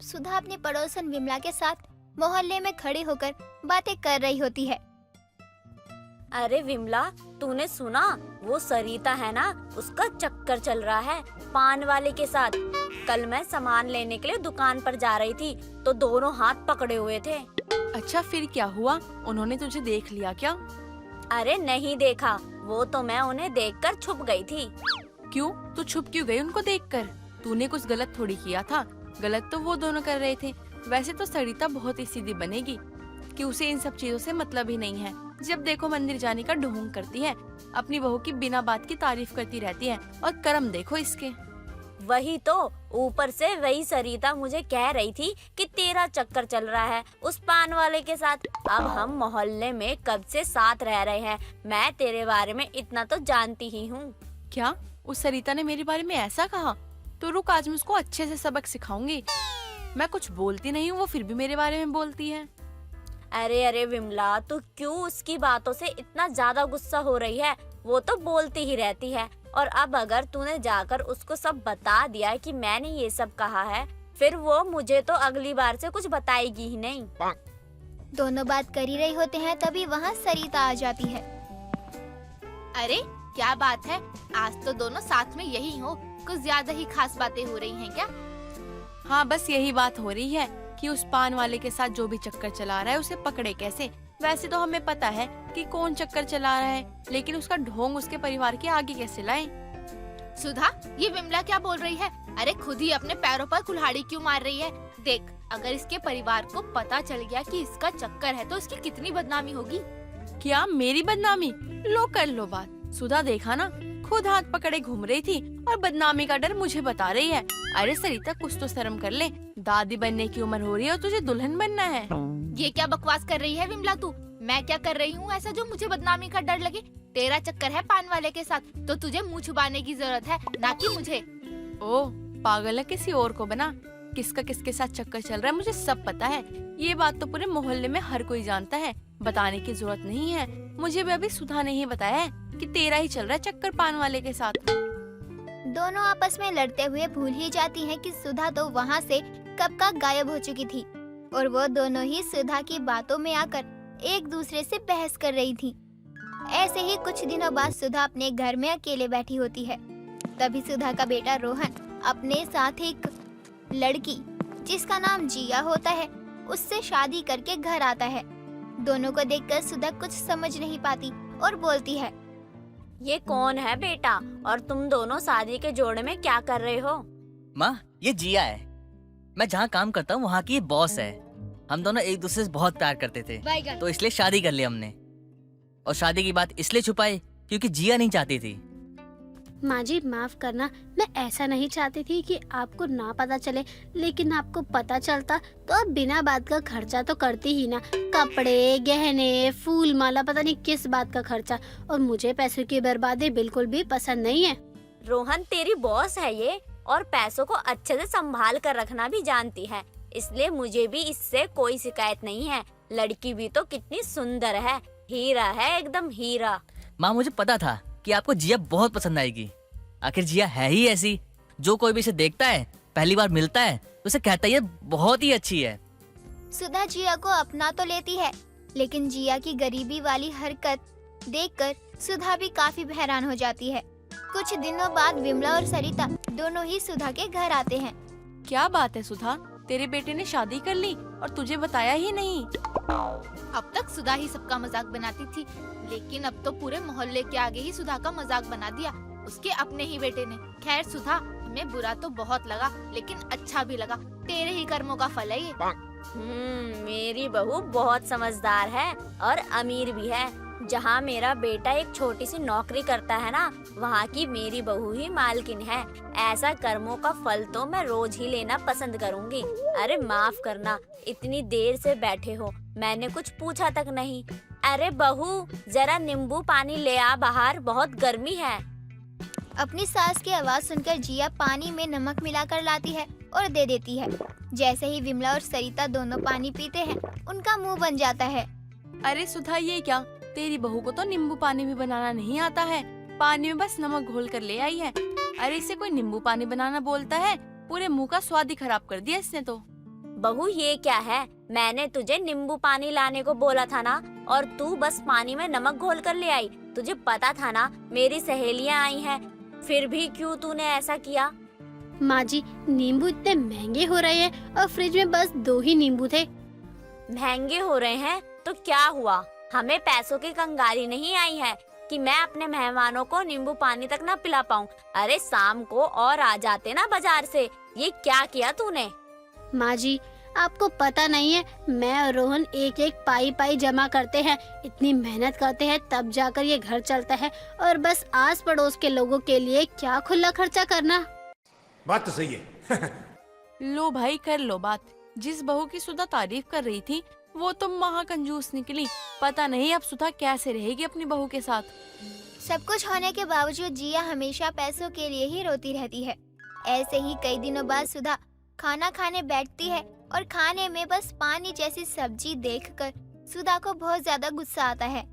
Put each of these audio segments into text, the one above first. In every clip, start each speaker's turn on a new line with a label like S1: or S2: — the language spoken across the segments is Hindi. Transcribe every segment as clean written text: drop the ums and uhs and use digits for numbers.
S1: सुधा अपनी पड़ोसन विमला के साथ मोहल्ले में खड़ी होकर बातें कर रही होती है।
S2: अरे विमला, तूने सुना? वो सरिता है ना, उसका चक्कर चल रहा है पान वाले के साथ। कल मैं सामान लेने के लिए दुकान पर जा रही थी तो दोनों हाथ पकड़े हुए थे।
S3: अच्छा, फिर क्या हुआ? उन्होंने तुझे देख लिया क्या?
S2: अरे नहीं देखा, वो तो मैं उन्हें देखकर छुप गई थी।
S3: क्यों? तू छुप क्यों गई उनको देखकर? तूने कुछ गलत थोड़ी किया था। गलत तो वो दोनों कर रहे थे। वैसे तो सरिता बहुत ही सीधी बनेगी कि उसे इन सब चीजों से मतलब ही नहीं है। जब देखो मंदिर जाने का ढोंग करती है, अपनी बहू की बिना बात की तारीफ करती रहती है, और कर्म देखो इसके।
S2: वही तो, ऊपर से वही सरिता मुझे कह रही थी कि तेरा चक्कर चल रहा है उस पान वाले के साथ। अब हम मोहल्ले में कब से साथ रह रहे हैं, मैं तेरे बारे में इतना तो जानती ही हूँ।
S3: क्या उस सरिता ने मेरे बारे में ऐसा कहा? तो रुक, आज मैं उसको अच्छे से सबक सिखाऊंगी। मैं कुछ बोलती नहीं हूँ, वो फिर भी मेरे बारे में बोलती है।
S2: अरे अरे विमला, तू क्यों उसकी बातों से इतना ज्यादा गुस्सा हो रही है? वो तो बोलती ही रहती है। और अब अगर तूने जाकर उसको सब बता दिया कि मैंने ये सब कहा है, फिर वो मुझे तो अगली बार से कुछ बताएगी ही नहीं।
S1: दोनों बात कर ही रहे होते हैं, तभी वहाँ सरिता आ जाती है।
S4: अरे क्या बात है, आज तो दोनों साथ में यही हो। कुछ ज्यादा ही खास बातें हो रही हैं क्या?
S3: हाँ, बस यही बात हो रही है कि उस पान वाले के साथ जो भी चक्कर चला रहा है उसे पकड़े कैसे। वैसे तो हमें पता है कि कौन चक्कर चला रहा है, लेकिन उसका ढोंग उसके परिवार के आगे कैसे लाएं?
S4: सुधा, ये विमला क्या बोल रही है? अरे खुद ही अपने पैरों पर कुल्हाड़ी क्यों मार रही है? देख, अगर इसके परिवार को पता चल गया कि इसका चक्कर है तो इसकी कितनी बदनामी होगी।
S3: क्या मेरी बदनामी? लो कर लो बात। सुधा, देखा ना, खुद हाथ पकड़े घूम रही थी और बदनामी का डर मुझे बता रही है। अरे सरिता, कुछ तो शर्म कर ले। दादी बनने की उम्र हो रही है और तुझे दुल्हन बनना है।
S4: ये क्या बकवास कर रही है विमला तू? मैं क्या कर रही हूँ ऐसा जो मुझे बदनामी का डर लगे? तेरा चक्कर है पान वाले के साथ, तो तुझे मुँह छुपाने की जरूरत है, ना कि मुझे।
S3: ओ पागल है, किसी और को बना। किसका किसके साथ चक्कर चल रहा है मुझे सब पता है। ये बात तो पूरे मोहल्ले में हर कोई जानता है, बताने की जरूरत नहीं है। मुझे भी अभी सुधा ने ही बताया है कि तेरा ही चल रहा है चक्कर पान वाले के साथ।
S1: दोनों आपस में लड़ते हुए भूल ही जाती हैं कि सुधा तो वहाँ से कब का गायब हो चुकी थी, और वो दोनों ही सुधा की बातों में आकर एक दूसरे से बहस कर रही थी। ऐसे ही कुछ दिनों बाद सुधा अपने घर में अकेले बैठी होती है। तभी सुधा का बेटा रोहन अपने साथ एक लड़की जिसका नाम जिया होता है उससे शादी करके घर आता है। दोनों को देखकर सुधा कुछ समझ नहीं पाती और बोलती है,
S2: ये कौन है बेटा, और तुम दोनों शादी के जोड़े में क्या कर रहे हो?
S5: माँ, ये जिया है। मैं जहाँ काम करता हूँ वहाँ की ये बॉस है। हम दोनों एक दूसरे से बहुत प्यार करते थे, तो इसलिए शादी कर ली हमने। और शादी की बात इसलिए छुपाई क्योंकि जिया नहीं चाहती थी।
S6: माँ जी माफ करना, मैं ऐसा नहीं चाहती थी कि आपको ना पता चले, लेकिन आपको पता चलता तो आप बिना बात का खर्चा तो करती ही ना। कपड़े, गहने, फूल माला, पता नहीं किस बात का खर्चा। और मुझे पैसों की बर्बादी बिल्कुल भी पसंद नहीं है।
S2: रोहन, तेरी बॉस है ये, और पैसों को अच्छे से संभाल कर रखना भी जानती है, इसलिए मुझे भी इससे कोई शिकायत नहीं है। लड़की भी तो कितनी सुंदर है, हीरा है, एकदम हीरा।
S5: माँ, मुझे पता था कि आपको जिया बहुत पसंद आएगी। आखिर जिया है ही ऐसी, जो कोई भी इसे देखता है, पहली बार मिलता है तो उसे कहता है ये बहुत ही अच्छी है।
S1: सुधा जिया को अपना तो लेती है, लेकिन जिया की गरीबी वाली हरकत देखकर सुधा भी काफी हैरान हो जाती है। कुछ दिनों बाद विमला और सरिता दोनों ही सुधा के घर आते हैं।
S3: क्या बात है सुधा, तेरे बेटे ने शादी कर ली और तुझे बताया ही नहीं?
S4: अब तक सुधा ही सबका मजाक बनाती थी, लेकिन अब तो पूरे मोहल्ले के आगे ही सुधा का मजाक बना दिया उसके अपने ही बेटे ने। खैर सुधा, हमें बुरा तो बहुत लगा, लेकिन अच्छा भी लगा। तेरे ही कर्मों का फल है ये।
S2: मेरी बहू बहुत समझदार है और अमीर भी है। जहाँ मेरा बेटा एक छोटी सी नौकरी करता है ना, वहाँ की मेरी बहू ही मालकिन है। ऐसा कर्मों का फल तो मैं रोज ही लेना पसंद करूँगी। अरे माफ करना, इतनी देर से बैठे हो, मैंने कुछ पूछा तक नहीं। अरे बहू, जरा नींबू पानी ले आ बाहर, बहुत गर्मी है।
S1: अपनी सास की आवाज सुनकर जिया पानी में नमक मिलाकर लाती है और दे देती है। जैसे ही विमला और सरिता दोनों पानी पीते हैं, उनका मुंह बन जाता है।
S3: अरे सुधा, ये क्या? तेरी बहू को तो नींबू पानी भी बनाना नहीं आता है, पानी में बस नमक घोल कर ले आई है। अरे इसे कोई नींबू पानी बनाना बोलता है? पूरे मुंह का स्वाद ही खराब कर दिया इसने तो।
S2: बहू ये क्या है? मैंने तुझे नींबू पानी लाने को बोला था ना, और तू बस पानी में नमक घोल कर ले आई। तुझे पता था ना मेरी सहेलियां आई हैं, फिर भी क्यों तूने ऐसा किया?
S6: माँ जी, नींबू इतने महंगे हो रहे हैं और फ्रिज में बस 2 ही नींबू थे।
S2: महंगे हो रहे हैं तो क्या हुआ? हमें पैसों की कंगाली नहीं आई है कि मैं अपने मेहमानों को नींबू पानी तक ना पिला पाऊं। अरे शाम को और आ जाते ना बाजार से। ये क्या किया तूने?
S6: माँ जी, आपको पता नहीं है, मैं और रोहन एक एक पाई पाई जमा करते हैं, इतनी मेहनत करते हैं तब जाकर ये घर चलता है, और बस आस पड़ोस के लोगों के लिए क्या खुला खर्चा करना।
S7: बात तो सही है।
S3: लो भाई, कर लो बात। जिस बहू की सुधा तारीफ कर रही थी वो तो महाकंजूस निकली। पता नहीं अब सुधा कैसे रहेगी अपनी बहू के साथ।
S1: सब कुछ होने के बावजूद जिया हमेशा पैसों के लिए ही रोती रहती है। ऐसे ही कई दिनों बाद सुधा खाना खाने बैठती है और खाने में बस पानी जैसी सब्जी देखकर सुधा को बहुत ज्यादा गुस्सा आता है।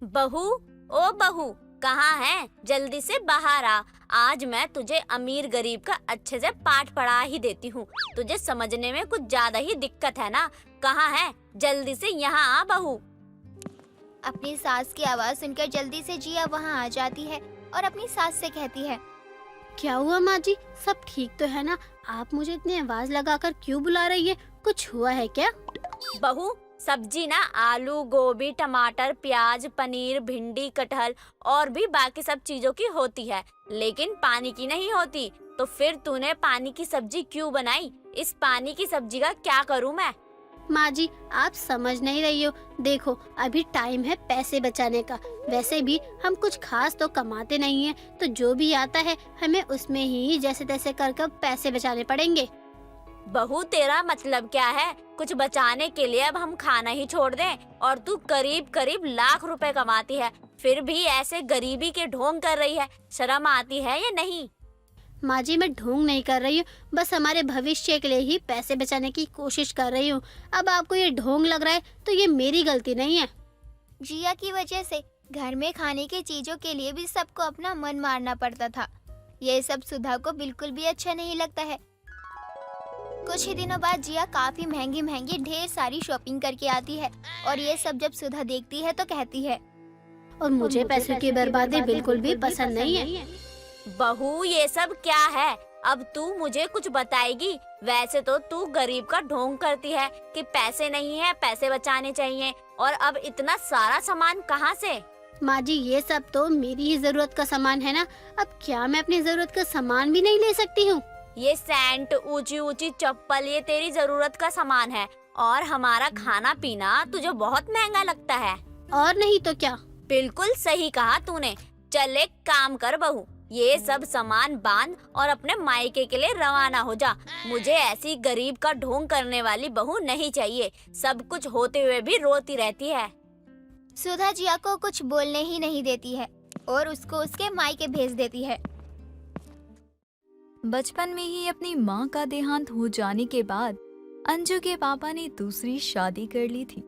S2: बहू, ओ बहू, कहाँ है? जल्दी से बाहर आ। आज मैं तुझे अमीर गरीब का अच्छे से पाठ पढ़ा ही देती हूँ। तुझे समझने में कुछ ज्यादा ही दिक्कत है ना? कहाँ है? जल्दी से यहाँ आ बहू।
S1: अपनी सास की आवाज सुनकर जल्दी से जिया वहाँ आ जाती है और अपनी सास से कहती है,
S6: क्या हुआ माँ जी, सब ठीक तो है ना? आप मुझे इतनी आवाज लगाकर क्यों बुला रही है? कुछ हुआ है क्या?
S2: बहू, सब्जी ना आलू, गोभी, टमाटर, प्याज, पनीर, भिंडी, कटहल और भी बाकी सब चीजों की होती है, लेकिन पानी की नहीं होती। तो फिर तूने पानी की सब्जी क्यों बनाई? इस पानी की सब्जी का क्या करूँ मैं?
S6: माँ जी, आप समझ नहीं रही हो। देखो, अभी टाइम है पैसे बचाने का। वैसे भी हम कुछ खास तो कमाते नहीं हैं, तो जो भी आता है हमें उसमें ही जैसे तैसे कर पैसे बचाने पड़ेंगे।
S2: बहू, तेरा मतलब क्या है? कुछ बचाने के लिए अब हम खाना ही छोड़ दें? और तू करीब करीब लाख रुपए कमाती है, फिर भी ऐसे गरीबी के ढोंग कर रही है। शर्म आती है या नहीं?
S6: माँ जी, मैं ढोंग नहीं कर रही हूँ, बस हमारे भविष्य के लिए ही पैसे बचाने की कोशिश कर रही हूँ। अब आपको ये ढोंग लग रहा है तो ये मेरी गलती नहीं है।
S1: जिया की वजह से घर में खाने की चीजों के लिए भी सबको अपना मन मारना पड़ता था। ये सब सुधा को बिल्कुल भी अच्छा नहीं लगता है। कुछ ही दिनों बाद जिया काफी महंगी महंगी ढेर सारी शॉपिंग करके आती है और ये सब जब सुधा देखती है तो कहती है,
S6: और मुझे पैसों की बर्बादी बिल्कुल भी पसंद नहीं है।
S2: बहू, ये सब क्या है? अब तू मुझे कुछ बताएगी? वैसे तो तू गरीब का ढोंग करती है कि पैसे नहीं है, पैसे बचाने चाहिए, और अब इतना सारा सामान कहाँ से?
S6: माँ जी, ये सब तो मेरी ही जरूरत का सामान है ना। अब क्या मैं अपनी जरूरत का सामान भी नहीं ले सकती हूँ?
S2: ये सेंट, ऊंची ऊंची चप्पल, ये तेरी जरूरत का सामान है, और हमारा खाना पीना तुझे बहुत महंगा लगता है।
S6: और नहीं तो क्या।
S2: बिल्कुल सही कहा तूने। चल एक काम कर बहू, ये सब सामान बांध और अपने मायके के लिए रवाना हो जा। मुझे ऐसी गरीब का ढोंग करने वाली बहू नहीं चाहिए। सब कुछ होते हुए भी रोती रहती है।
S1: सुधा जिया को कुछ बोलने ही नहीं देती है और उसको उसके मायके भेज देती है।
S8: बचपन में ही अपनी माँ का देहांत हो जाने के बाद अंजू के पापा ने दूसरी शादी कर ली थी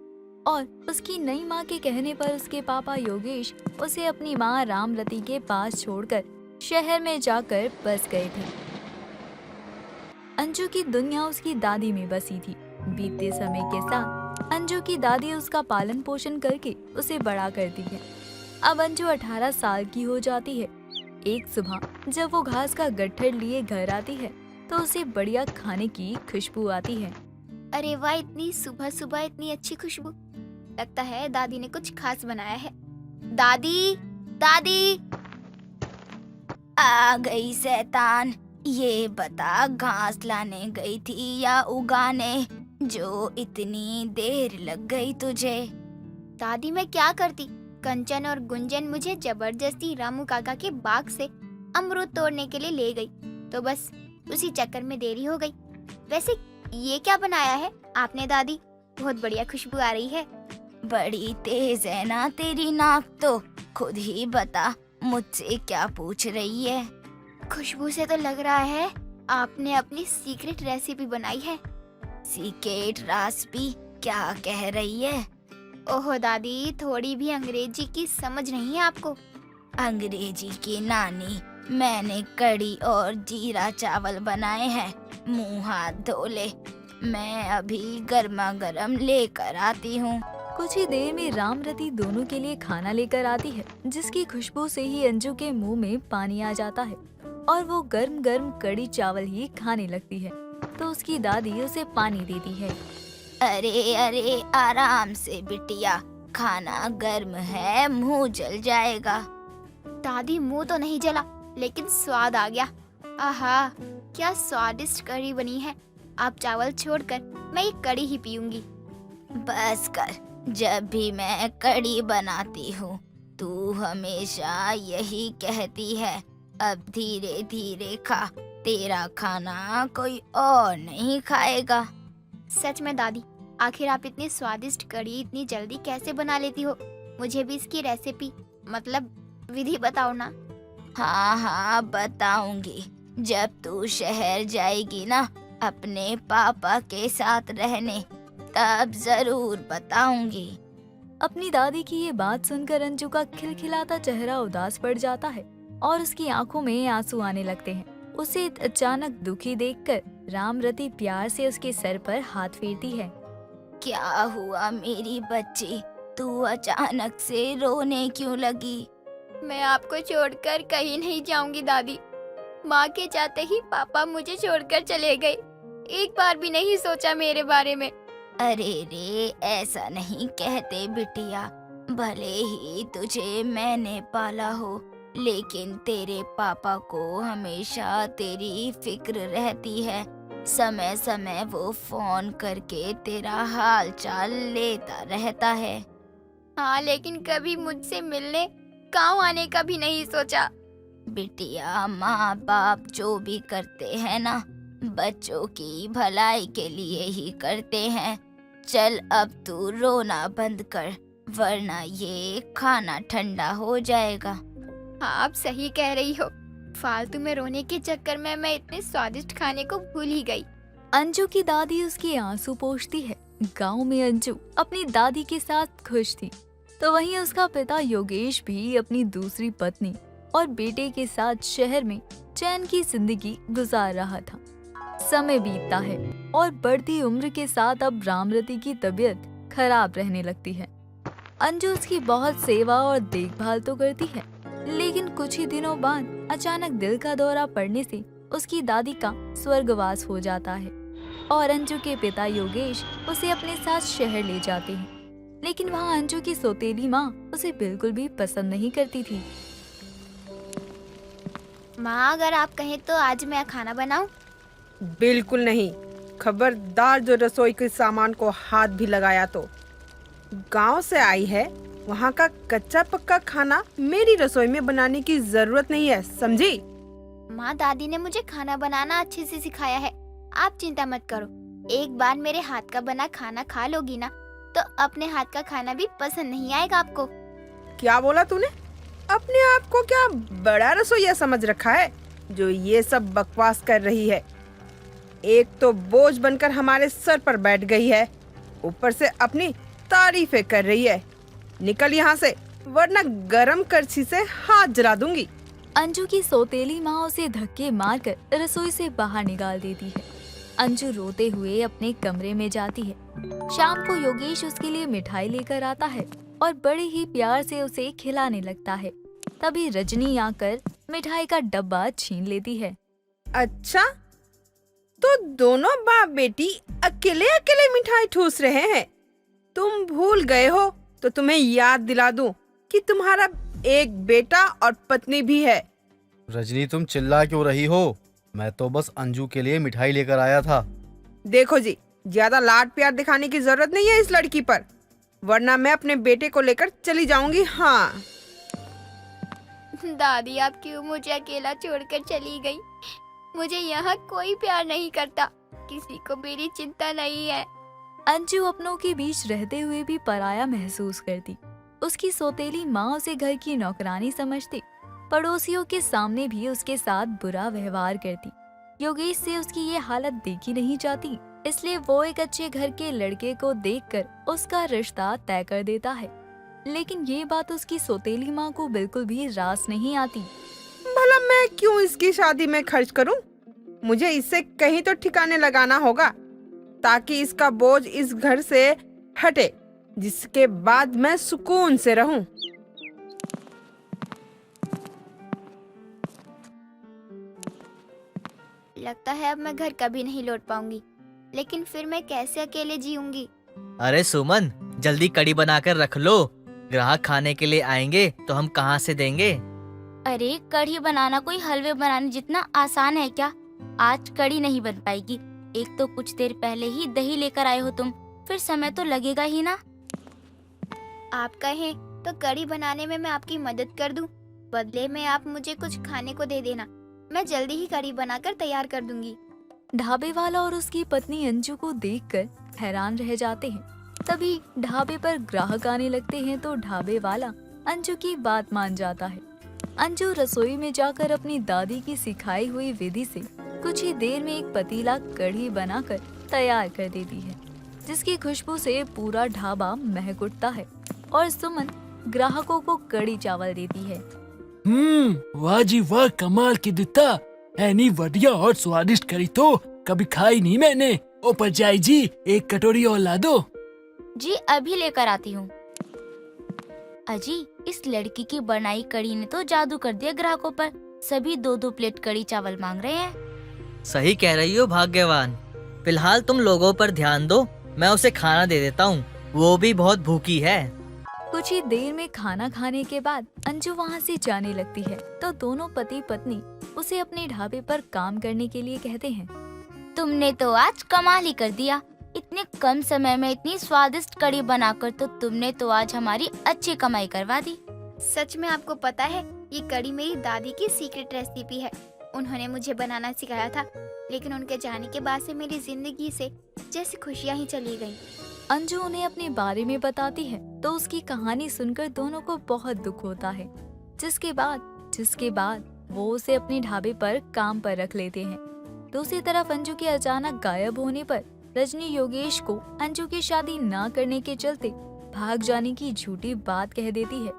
S8: और उसकी नई माँ के कहने पर उसके पापा योगेश उसे अपनी माँ रामरती के पास छोड़कर शहर में जाकर बस गए थे। अंजू की दुनिया उसकी दादी में बसी थी। बीतते समय के साथ अंजू की दादी उसका पालन पोषण करके उसे बड़ा करती है। अब अंजू 18 साल की हो जाती है। एक सुबह जब वो घास का गट्ठर लिए घर आती है तो उसे बढ़िया खाने की खुशबू आती है।
S1: अरे वाह, इतनी सुबह सुबह इतनी अच्छी खुशबू। लगता है दादी ने कुछ खास बनाया है। दादी, दादी।
S9: आ गई शैतान। ये बता, घास लाने गई थी या उगाने, जो इतनी देर लग गई तुझे?
S1: दादी, मैं क्या करती? कंचन और गुंजन मुझे जबरदस्ती रामू काका के बाग से अमरूद तोड़ने के लिए ले गई, तो बस उसी चक्कर में देरी हो गई। वैसे ये क्या बनाया है आपने दादी? बहुत बढ़िया खुशबू आ रही है।
S9: बड़ी तेज है ना तेरी नाक तो। खुद ही बता, मुझसे क्या पूछ रही है?
S1: खुशबू से तो लग रहा है आपने अपनी सीक्रेट रेसिपी बनाई है।
S9: Secret recipe? क्या कह रही है?
S1: ओहो दादी, थोड़ी भी अंग्रेजी की समझ नहीं है आपको?
S9: अंग्रेजी की नानी, मैंने कड़ी और जीरा चावल बनाए हैं। मुंह हाथ धो ले। मैं अभी गर्मा गर्म लेकर आती हूँ।
S8: कुछ ही देर में रामरती दोनों के लिए खाना लेकर आती है, जिसकी खुशबू से ही अंजू के मुंह में पानी आ जाता है और वो गर्म गर्म कड़ी चावल ही खाने लगती है। तो उसकी दादी उसे पानी देती है।
S9: अरे अरे आराम से बिटिया, खाना गर्म है, मुंह जल जाएगा।
S1: दादी मुंह तो नहीं जला, लेकिन स्वाद आ गया। आहा, क्या स्वादिष्ट कढ़ी बनी है। आप चावल छोड़कर मैं ये कढ़ी ही पीऊंगी।
S9: बस कर, जब भी मैं कढ़ी बनाती हूँ तू हमेशा यही कहती है, अब धीरे धीरे खा, तेरा खाना कोई और नहीं खाएगा।
S1: सच में दादी, आखिर आप इतनी स्वादिष्ट कढ़ी इतनी जल्दी कैसे बना लेती हो? मुझे भी इसकी रेसिपी मतलब विधि बताओ ना।
S9: हाँ हाँ बताऊंगी, जब तू शहर जाएगी ना अपने पापा के साथ रहने, तब जरूर बताऊंगी।
S8: अपनी दादी की ये बात सुनकर अंजू का खिलखिलाता चेहरा उदास पड़ जाता है और उसकी आंखों में आंसू आने लगते हैं। उसे अचानक दुखी देखकर रामरती प्यार से उसके सर पर हाथ फेरती है।
S9: क्या हुआ मेरी बच्ची, तू अचानक से रोने क्यों लगी?
S1: मैं आपको छोड़कर कहीं नहीं जाऊंगी दादी। माँ के जाते ही पापा मुझे छोड़कर चले गए, एक बार भी नहीं सोचा मेरे बारे में।
S9: अरे रे, ऐसा नहीं कहते बिटिया, भले ही तुझे मैंने पाला हो, लेकिन तेरे पापा को हमेशा तेरी फिक्र रहती है। समय समय वो फोन करके तेरा हाल चाल लेता रहता है।
S1: हाँ, लेकिन कभी मुझसे मिलने गाँव आने का भी नहीं सोचा।
S9: बिटिया, माँ बाप जो भी करते हैं ना, बच्चों की भलाई के लिए ही करते हैं। चल अब तू रोना बंद कर, वरना ये खाना ठंडा हो जाएगा।
S1: हाँ, आप सही कह रही हो। फालतू में रोने के चक्कर में मैं इतने स्वादिष्ट खाने को भूल ही गई।
S8: अंजू की दादी उसके आंसू पोंछती है। गांव में अंजू अपनी दादी के साथ खुश थी, तो वहीं उसका पिता योगेश भी अपनी दूसरी पत्नी और बेटे के साथ शहर में चैन की जिंदगी गुजार रहा था। समय बीतता है और बढ़ती उम्र के साथ अब रामरती की तबीयत खराब रहने लगती है। अंजू उसकी बहुत सेवा और देखभाल तो करती है, लेकिन कुछ ही दिनों बाद अचानक दिल का दौरा पड़ने से उसकी दादी का स्वर्गवास हो जाता है और अंजू के पिता योगेश उसे अपने साथ शहर ले जाते हैं। लेकिन वहाँ अंजू की सौतेली माँ उसे बिल्कुल भी पसंद नहीं करती थी।
S1: माँ, अगर आप कहें तो आज मैं खाना बनाऊं?
S10: बिल्कुल नहीं, खबरदार जो रसोई के सामान को हाथ भी लगाया तो। गांव से आई है, वहाँ का कच्चा पक्का खाना मेरी रसोई में बनाने की जरूरत नहीं है, समझी?
S1: माँ, दादी ने मुझे खाना बनाना अच्छे से सिखाया है, आप चिंता मत करो। एक बार मेरे हाथ का बना खाना खा लोगी ना, तो अपने हाथ का खाना भी पसंद नहीं आएगा आपको।
S10: क्या बोला तूने? अपने आप को क्या बड़ा रसोइया समझ रखा है जो ये सब बकवास कर रही है? एक तो बोझ बनकर हमारे सर पर बैठ गई है, ऊपर से अपनी तारीफें कर रही है। निकल यहाँ से, वरना गरम करछी से हाथ जला दूंगी।
S8: अंजू की सौतेली माँ उसे धक्के मारकर रसोई से बाहर निकाल देती है। अंजू रोते हुए अपने कमरे में जाती है। शाम को योगेश उसके लिए मिठाई लेकर आता है और बड़े ही प्यार से उसे खिलाने लगता है। तभी रजनी आकर मिठाई का डब्बा छीन लेती है।
S10: अच्छा, तो दोनों बाप बेटी अकेले अकेले मिठाई ठूस रहे हैं। तुम भूल गए हो तो तुम्हें याद दिला दूं कि तुम्हारा एक बेटा और पत्नी भी है।
S11: रजनी, तुम चिल्ला क्यों रही हो? मैं तो बस अंजू के लिए मिठाई लेकर आया था।
S10: देखो जी, ज्यादा लाड प्यार दिखाने की जरूरत नहीं है इस लड़की पर, वरना मैं अपने बेटे को लेकर चली जाऊंगी। हाँ
S1: दादी, आप क्यों मुझे अकेला छोड़कर चली गई? मुझे यहाँ कोई प्यार नहीं करता, किसी को मेरी चिंता नहीं है।
S8: अंजू अपनों के बीच रहते हुए भी पराया महसूस करती। उसकी सौतेली माँ उसे घर की नौकरानी समझती, पड़ोसियों के सामने भी उसके साथ बुरा व्यवहार करती। योगेश से उसकी ये हालत देखी नहीं जाती, इसलिए वो एक अच्छे घर के लड़के को देखकर उसका रिश्ता तय कर देता है। लेकिन ये बात उसकी सौतेली माँ को बिल्कुल भी रास नहीं आती।
S10: भला मैं क्यों इसकी शादी में खर्च करूं? मुझे इससे कहीं तो ठिकाने लगाना होगा। ताकि इसका बोझ इस घर से हटे, जिसके बाद मैं सुकून से रहूं।
S1: लगता है अब मैं घर कभी नहीं लौट पाऊंगी, लेकिन फिर मैं कैसे अकेले जीऊंगी?
S5: अरे सुमन, जल्दी कड़ी बनाकर रख लो। ग्राहक खाने के लिए आएंगे तो हम कहाँ से देंगे?
S9: अरे कढ़ी बनाना कोई हलवे बनाने जितना आसान है क्या? आज कढ़ी नहीं बन पाएगी। एक तो कुछ देर पहले ही दही लेकर आए हो तुम, फिर समय तो लगेगा ही ना।
S1: आप कहें तो कड़ी बनाने में मैं आपकी मदद कर दूं। बदले में आप मुझे कुछ खाने को दे देना, मैं जल्दी ही कड़ी बनाकर तैयार कर दूंगी।
S8: ढाबे वाला और उसकी पत्नी अंजू को देखकर हैरान रह जाते हैं। तभी ढाबे पर ग्राहक आने लगते हैं तो ढाबे वाला अंजू की बात मान जाता है। अंजू रसोई में जाकर अपनी दादी की सिखाई हुई विधि से कुछ ही देर में एक पतीला कढ़ी बनाकर तैयार कर देती है, जिसकी खुशबू से पूरा ढाबा महक उठता है और सुमन ग्राहकों को कड़ी चावल देती है।
S12: वाह जी वाह, कमाल की दिता है नी, बढ़िया और स्वादिष्ट करी तो कभी खाई नहीं मैंने। ओ परजाई जी, एक कटोरी और ला दो।
S9: जी अभी लेकर आती हूँ। अजी, इस लड़की की बनाई कड़ी ने तो जादू कर दिया ग्राहकों पर। सभी 2-2 प्लेट कड़ी चावल मांग रहे हैं।
S5: सही कह रही हो भाग्यवान। फिलहाल तुम लोगों पर ध्यान दो, मैं उसे खाना दे देता हूँ, वो भी बहुत भूखी है।
S8: कुछ ही देर में खाना खाने के बाद अंजू वहाँ से जाने लगती है तो दोनों पति पत्नी उसे अपने ढाबे पर काम करने के लिए कहते हैं।
S9: तुमने तो आज कमाल ही कर दिया। इतने कम समय में इतनी स्वादिष्ट कड़ी बनाकर तो तुमने तो आज हमारी अच्छी कमाई करवा दी।
S1: सच में आपको पता है, ये कड़ी मेरी दादी की सीक्रेट रेसिपी है। उन्होंने मुझे बनाना सिखाया था, लेकिन उनके जाने के बाद से मेरी जिंदगी से जैसे खुशियाँ ही चली गईं।
S8: अंजू उन्हें अपने बारे में बताती है तो उसकी कहानी सुनकर दोनों को बहुत दुख होता है, जिसके बाद वो उसे अपने ढाबे पर काम पर रख लेते हैं। दूसरी तरफ अंजू के अचानक गायब होने पर रजनी योगेश को अंजू की शादी ना करने के चलते भाग जाने की झूठी बात कह देती है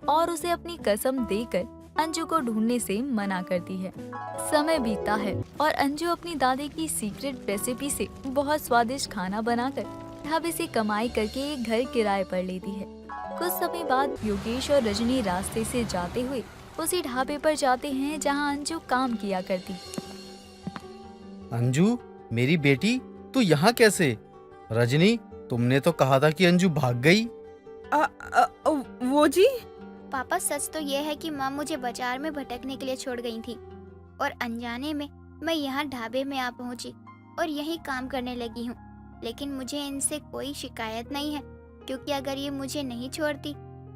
S8: और उसे अपनी कसम देकर अंजू को ढूंढने से मना करती है। समय बीतता है और अंजू अपनी दादी की सीक्रेट रेसिपी से बहुत स्वादिष्ट खाना बनाकर ढाबे से कमाई करके एक घर किराए पर लेती है। कुछ समय बाद योगेश और रजनी रास्ते से जाते हुए उसी ढाबे पर जाते हैं जहां अंजू काम किया करती।
S11: अंजू, मेरी बेटी, तू यहाँ कैसे? रजनी, तुमने तो कहा था कि अंजू भाग गई।
S10: वो जी,
S1: पापा सच तो ये है कि माँ मुझे बाजार में भटकने के लिए छोड़ गई थी और अनजाने में मैं यहाँ ढाबे में आ पहुँची और यहीं काम करने लगी हूँ। लेकिन मुझे इनसे कोई शिकायत नहीं है, क्योंकि अगर ये मुझे नहीं छोड़ती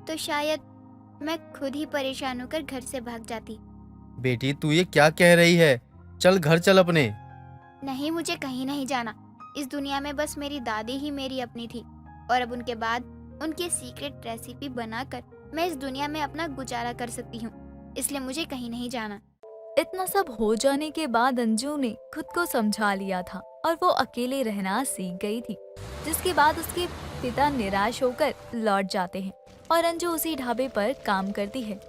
S1: तो शायद मैं खुद ही परेशान होकर घर से भाग जाती।
S11: बेटी, तू ये क्या कह रही है? चल घर चल अपने।
S1: नहीं, मुझे कहीं नहीं जाना। इस दुनिया में बस मेरी दादी ही मेरी अपनी थी और अब उनके बाद उनकी सीक्रेट रेसिपी बनाकर मैं इस दुनिया में अपना गुजारा कर सकती हूँ, इसलिए मुझे कहीं नहीं जाना।
S8: इतना सब हो जाने के बाद अंजू ने खुद को समझा लिया था और वो अकेले रहना सीख गई थी, जिसके बाद उसके पिता निराश होकर लौट जाते हैं और अंजू उसी ढाबे पर काम करती है।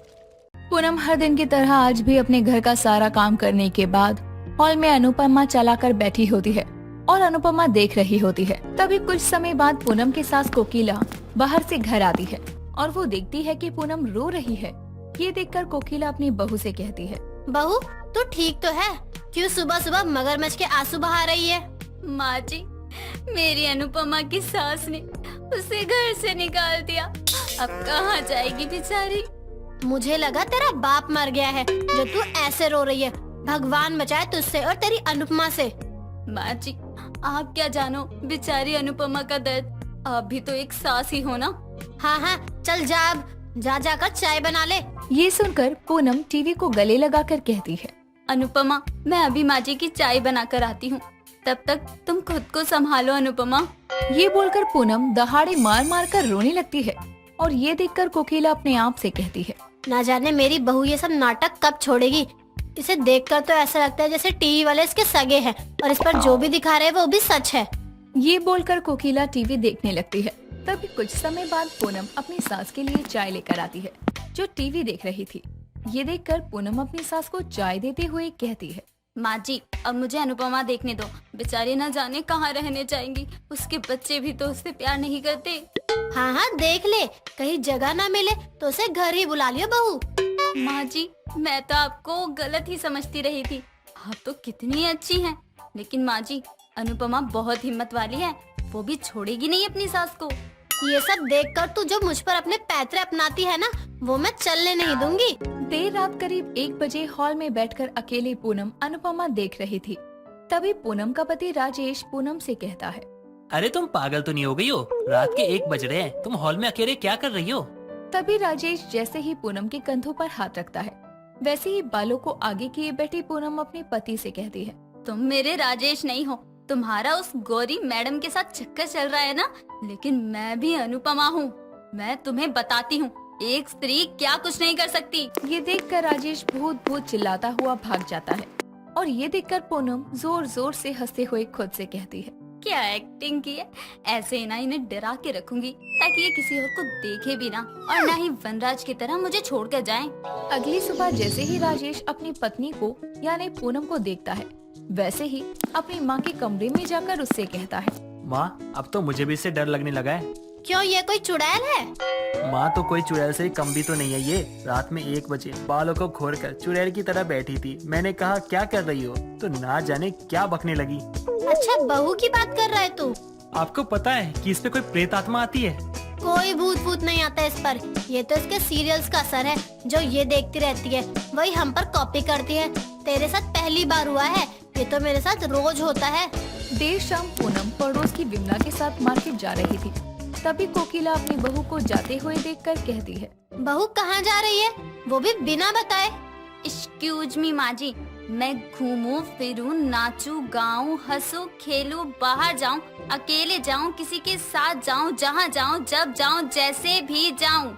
S13: पूनम हर दिन की तरह आज भी अपने घर का सारा काम करने के बाद हॉल में अनुपमा चलाकर बैठी होती है और अनुपमा देख रही होती है। तभी कुछ समय बाद पूनम की सास कोकिला बाहर से घर आती है और वो देखती है कि पूनम रो रही है। ये देखकर कोकिला अपनी बहू से कहती है,
S6: बहू, तू ठीक तो है? क्यों सुबह सुबह मगरमच्छ के आंसू बहा रही है?
S9: माँ जी, मेरी अनुपमा की सास ने उसे घर से निकाल दिया। अब कहाँ जाएगी बेचारी?
S6: मुझे लगा तेरा बाप मर गया है जो तू ऐसे रो रही है। भगवान बचाए तुझसे और तेरी अनुपमा से।
S9: माँ जी, आप क्या जानो बेचारी अनुपमा का दर्द। आप भी तो एक सास ही हो ना।
S6: हाँ हाँ, चल जा, अब जा जाकर चाय बना ले।
S13: ये सुनकर पूनम टीवी को गले लगाकर कहती है,
S9: अनुपमा, मैं अभी माँ जी की चाय बनाकर आती हूँ, तब तक तुम खुद को संभालो अनुपमा।
S13: ये बोलकर पूनम दहाड़े मार मार कर रोने लगती है और ये देखकर कोकिला अपने आप से कहती है,
S6: ना जाने मेरी बहू ये सब नाटक कब छोड़ेगी। इसे देखकर तो ऐसा लगता है जैसे टीवी वाले इसके सगे हैं और इस पर जो भी दिखा रहे हैं वो भी सच है।
S13: ये बोलकर कोकिला टीवी देखने लगती है। तभी कुछ समय बाद पूनम अपनी सास के लिए चाय लेकर आती है, जो टीवी देख रही थी। ये देखकर पूनम अपनी सास को चाय देते हुए कहती है,
S2: माँ जी, अब मुझे अनुपमा देखने दो। बेचारी न जाने कहाँ रहने जाएंगी। उसके बच्चे भी तो उससे प्यार नहीं करते।
S6: हाँ हाँ देख ले, कहीं जगह ना मिले तो उसे घर ही बुला लियो बहू।
S2: माँ जी, मैं तो आपको गलत ही समझती रही थी। आप तो कितनी अच्छी हैं। लेकिन माँ जी, अनुपमा बहुत हिम्मत वाली है। वो भी छोड़ेगी नहीं अपनी सास को।
S6: ये सब देखकर तू जो मुझ पर अपने पैतरे अपनाती है ना, वो मैं चलने नहीं दूंगी।
S13: देर रात करीब 1 बजे हॉल में बैठकर अकेली पूनम अनुपमा देख रही थी। तभी पूनम का पति राजेश पूनम से कहता है,
S14: अरे तुम पागल तो नहीं हो गई हो? रात के 1 बज रहे हैं, तुम हॉल में अकेले क्या कर रही हो?
S13: तभी राजेश जैसे ही पूनम के कंधों पर हाथ रखता है, वैसे ही बालों को आगे किए बैठी पूनम अपने पति से कहती है,
S2: तुम मेरे राजेश नहीं हो। तुम्हारा उस गौरी मैडम के साथ चक्कर चल रहा है ना, लेकिन मैं भी अनुपमा हूँ। मैं तुम्हें बताती हूँ, एक स्त्री क्या कुछ नहीं कर सकती।
S13: ये देखकर राजेश भूत भूत चिल्लाता हुआ भाग जाता है और ये देखकर पूनम जोर जोर से हंसते हुए खुद से कहती है,
S2: क्या एक्टिंग की है। ऐसे ही ना इन्हें डरा के रखूंगी ताकि ये किसी और को देखे भी ना, और ना ही वनराज की तरह मुझे छोड़ कर जाएं।
S13: अगली सुबह जैसे ही राजेश अपनी पत्नी को यानी पूनम को देखता है, वैसे ही अपनी माँ के कमरे में जाकर उससे कहता है,
S14: माँ, अब तो मुझे भी इससे डर लगने लगा है।
S6: क्यों, ये कोई चुड़ैल है?
S14: माँ, तो कोई चुड़ैल से कम भी तो नहीं है ये। रात में 1 बजे बालों को खोलकर चुड़ैल की तरह बैठी थी। मैंने कहा क्या कर रही हो, तो ना जाने क्या बकने लगी।
S6: अच्छा, बहू की बात कर रहा है तू?
S14: आपको पता है कि इस पे कोई प्रेत आत्मा आती है?
S6: कोई भूत भूत नहीं आता इस पर। ये तो इसके सीरियल्स का असर है, जो ये देखती रहती है वही हम पर कॉपी करती है। तेरे साथ पहली बार हुआ है, ये तो मेरे साथ रोज होता है।
S13: देर शाम पूनम पड़ोस की विमला के साथ मार्केट जा रही थी। तभी कोकिला अपनी बहू को जाते हुए देखकर कहती है,
S6: बहू कहाँ जा रही है, वो भी बिना बताए?
S2: एक्सक्यूज मी माँ जी, मैं घूमूं फिरूं, नाचूं गाऊं, हंसूं खेलूं, बाहर जाऊं, अकेले जाऊं, किसी के साथ जाऊं, जहाँ जाऊं, जब जाऊं, जैसे भी जाऊं,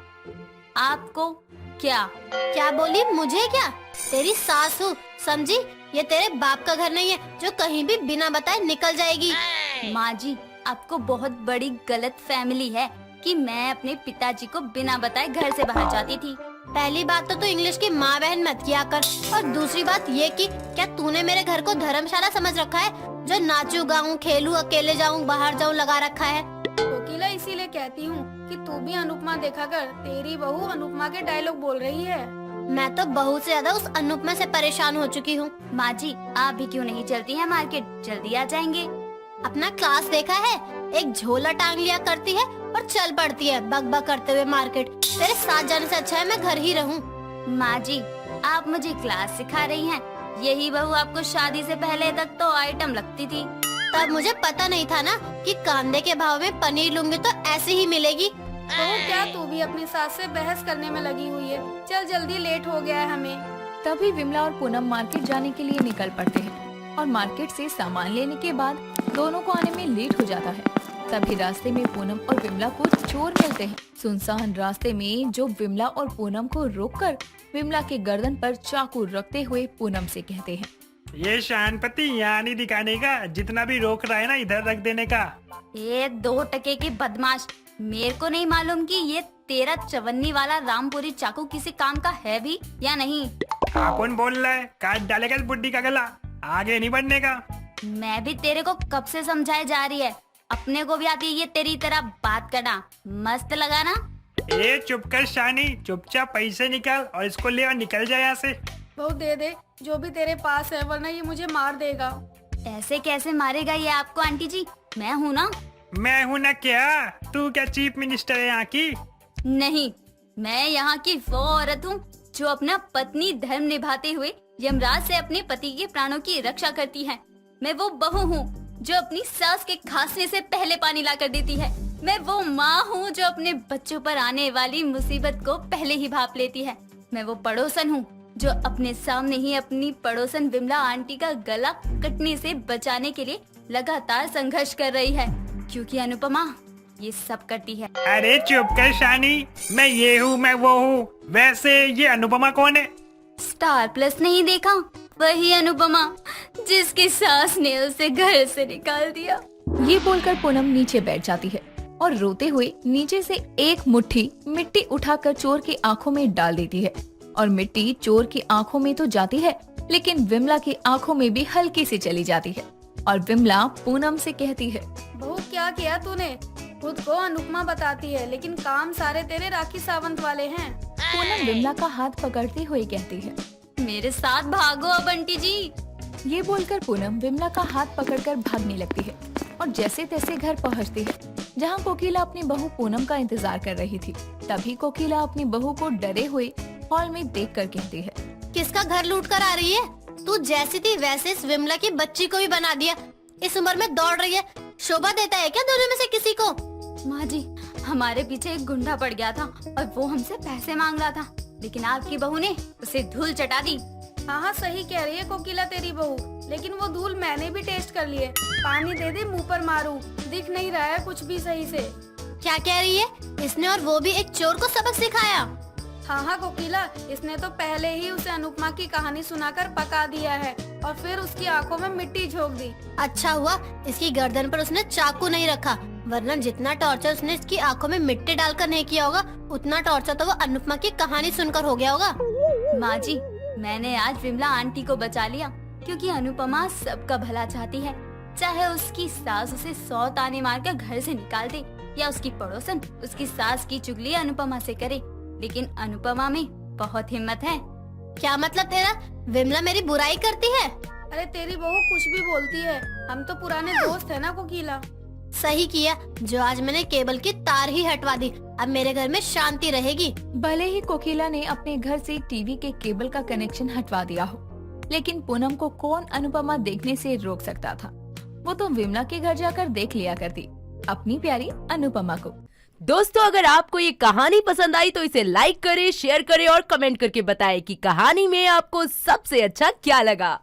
S2: आपको क्या
S6: बोली? मुझे क्या? तेरी सास हूँ, समझी? ये तेरे बाप का घर नहीं है जो कहीं भी बिना बताए निकल जाएगी।
S2: माँ जी, आपको बहुत बड़ी गलत फैमिली है कि मैं अपने पिताजी को बिना बताए घर से बाहर जाती थी।
S6: पहली बात तो तू इंग्लिश की माँ बहन मत किया कर, और दूसरी बात ये कि क्या तूने मेरे घर को धर्मशाला समझ रखा है, जो नाचू गाऊं, खेलूं, अकेले जाऊं, बाहर जाऊं लगा रखा है?
S4: कोकिला, इसीलिए कहती हूँ कि तू भी अनुपमा देखा कर। तेरी बहू अनुपमा के डायलॉग बोल रही है।
S6: मैं तो बहू से ज्यादा उस अनुपमा से परेशान हो चुकी हूँ।
S2: माँ जी, आप भी क्यों नहीं चलती हैं मार्केट? जल्दी आ जाएंगे।
S6: अपना क्लास देखा है, एक झोला टांग लिया करती है और चल पड़ती है बक बक करते हुए मार्केट। तेरे साथ जाने से अच्छा है मैं घर ही रहूं।
S2: माँ जी, आप मुझे क्लास सिखा रही हैं। यही बहू आपको शादी से पहले तक तो आइटम लगती थी।
S6: तब मुझे पता नहीं था ना कि कांदे के भाव में पनीर लूंगी तो ऐसे ही मिलेगी।
S4: बहू, क्या तू भी अपनी सास से बहस करने में लगी हुई है? चल जल्दी, लेट हो गया है हमें।
S13: तभी विमला और पूनम मार्केट जाने के लिए निकल पड़ते हैं और मार्केट से सामान लेने के बाद दोनों को आने में लेट हो जाता है। तभी रास्ते में पूनम और विमला को चोर मिलते हैं। सुनसान रास्ते में जो विमला और पूनम को रोककर विमला के गर्दन पर चाकू रखते हुए पूनम से कहते हैं,
S15: ये शानपति यहाँ नहीं दिखाने का, जितना भी रोक रहा है ना इधर रख देने का।
S2: ये 2 टके की बदमाश, मेरे को नहीं मालूम कि ये तेरा चवन्नी वाला रामपुरी चाकू किसी काम का है भी या नहीं।
S15: कौन बोल रहा है? काट डालेगा इस बुड्ढी का गला, आगे नहीं बढ़ने का।
S2: मैं भी तेरे को कब से समझाए जा रही है, अपने को भी आती है ये तेरी तरह बात करना। मस्त लगा ना?
S15: ए चुप कर शानी, चुपचाप पैसे निकाल और इसको ले और निकल जाए यहाँ से।
S4: बहू दे दे जो भी तेरे पास है, वरना ये मुझे मार देगा।
S2: ऐसे कैसे मारेगा ये आपको आंटी जी? मैं हूँ ना।
S15: मैं हूँ ना क्या? तू क्या चीफ मिनिस्टर है यहाँ की?
S2: नहीं, मैं यहाँ की वो औरत हूँ जो अपना पत्नी धर्म निभाते हुए यमराज से अपने पति के प्राणों की रक्षा करती है। मैं वो बहू हूँ जो अपनी सास के खांसने से पहले पानी ला कर देती है। मैं वो माँ हूँ जो अपने बच्चों पर आने वाली मुसीबत को पहले ही भाप लेती है। मैं वो पड़ोसन हूँ जो अपने सामने ही अपनी पड़ोसन विमला आंटी का गला कटने से बचाने के लिए लगातार संघर्ष कर रही है, क्योंकि अनुपमा ये सब करती है।
S15: अरे चुप कर शानी, मैं ये हूँ, मैं वो हूँ। वैसे ये अनुपमा कौन है?
S2: स्टार प्लस नहीं देखा? वही अनुपमा जिसकी सास ने उसे घर से निकाल दिया।
S13: ये बोलकर पूनम नीचे बैठ जाती है और रोते हुए नीचे से एक मुट्ठी मिट्टी उठाकर चोर की आंखों में डाल देती है और मिट्टी चोर की आंखों में तो जाती है लेकिन विमला की आंखों में भी हल्की सी चली जाती है और विमला पूनम से कहती है,
S6: बहू क्या किया तूने? खुद को अनुपमा बताती है लेकिन काम सारे तेरे राखी सावंत वाले हैं।
S13: पूनम विमला का हाथ पकड़ते हुए कहती है,
S9: मेरे साथ भागो अब आंटी जी।
S13: ये बोलकर पूनम विमला का हाथ पकड़कर भागने लगती है और जैसे तैसे घर पहुंचती है जहां कोकिला अपनी बहू पूनम का इंतजार कर रही थी। तभी कोकिला अपनी बहू को डरे हुए हॉल में देखकर कहती है,
S6: किसका घर लूट कर आ रही है? तू जैसी थी वैसे इस विमला की बच्ची को भी बना दिया। इस उम्र में दौड़ रही है, शोभा देता है क्या दोनों में से किसी को?
S9: माँ जी, हमारे पीछे एक गुंडा पड़ गया था और वो हमसे पैसे मांग रहा था, लेकिन आपकी बहू ने उसे धूल चटा दी।
S6: हाँ सही कह रही है कोकिला तेरी बहू, लेकिन वो धूल मैंने भी टेस्ट कर लिए। पानी दे दे मुंह पर मारूं, दिख नहीं रहा है कुछ भी सही से। क्या कह रही है? इसने और वो भी एक चोर को सबक सिखाया? हाँ कोकिला, इसने तो पहले ही उसे अनुपमा की कहानी सुनाकर पका दिया है और फिर उसकी आंखों में मिट्टी झोंक दी। अच्छा हुआ इसकी गर्दन पर उसने चाकू नहीं रखा, वरना जितना टॉर्चर उसने इसकी आंखों में मिट्टी डालकर नहीं किया होगा उतना टॉर्चर तो वो अनुपमा की कहानी सुनकर हो गया होगा।
S9: माँ जी, मैंने आज विमला आंटी को बचा लिया क्योंकि अनुपमा सबका भला चाहती है। चाहे उसकी सास उसे 100 ताने मारकर घर से निकाल दे या उसकी पड़ोसन उसकी सास की चुगली अनुपमा से करे, लेकिन अनुपमा में बहुत हिम्मत है। क्या मतलब तेरा? विमला मेरी बुराई करती है? अरे तेरी बहू कुछ भी बोलती है, हम तो पुराने दोस्त है ना कोकिला। सही किया जो आज मैंने केबल की तार ही हटवा दी, अब मेरे घर में शांति रहेगी।
S13: भले ही कोकिला ने अपने घर से टीवी के केबल का कनेक्शन हटवा दिया हो, लेकिन पूनम को कौन अनुपमा देखने से रोक सकता था। वो तो विमला के घर जाकर देख लिया करती अपनी प्यारी अनुपमा को।
S16: दोस्तों, अगर आपको ये कहानी पसंद आई तो इसे लाइक करें, शेयर करें और कमेंट करके बताएं कि कहानी में आपको सबसे अच्छा क्या लगा।